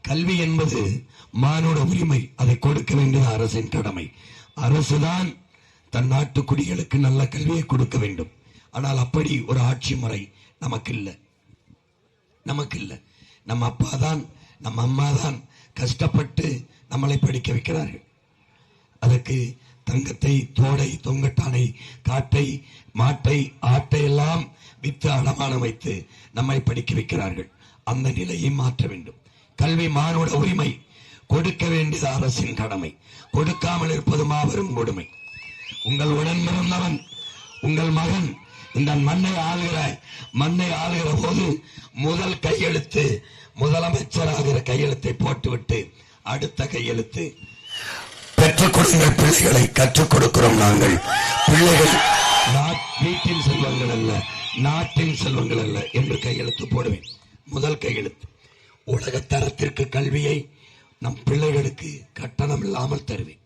கல்வி என்பது மானுட உரிமை. அதை கொடுக்க வேண்டியது அரசின் கடமை. அரசுதான் தன் நாட்டு குடிகளுக்கு நல்ல கல்வியை கொடுக்க வேண்டும். ஆனால் அப்படி ஒரு ஆட்சி முறை நமக்கு இல்லை. நம்ம அப்பா தான், நம்ம அம்மா தான் கஷ்டப்பட்டு நம்மளை படிக்க வைக்கிறார்கள். அதற்கு தங்கத்தை, தோடை, தொங்கட்டானை, காட்டை, மாட்டை, ஆட்டை எல்லாம் வித்து அடமானம் வைத்து நம்மை படிக்க வைக்கிறார்கள். அந்த நிலையை மாற்ற வேண்டும். கல்வி மானுட உரிமை. கொடுக்க வேண்டியது அரசின் கடமை. கொடுக்காமல் இருப்பது மாபெரும் கொடுமை. உங்கள் உடன் பிறந்தவன், உங்கள் மகன் இந்த மண்ணை ஆளுகிற போது முதல் கையெழுத்து முதலமைச்சராகிற கையெழுத்தை போட்டுவிட்டு அடுத்த கையெழுத்து பெற்றுக் கொடுங்க பிள்ளைகளை கற்றுக் கொடுக்கிறோம் நாங்கள். பிள்ளைகள் வீட்டின் செல்வங்கள் அல்ல, நாட்டின் செல்வங்கள் அல்ல என்று கையெழுத்து போடுவேன். முதல் கையெழுத்து. உலக தரத்திற்கு கல்வியை நம் பிள்ளைகளுக்கு கட்டணம் இல்லாமல் தருவேன்.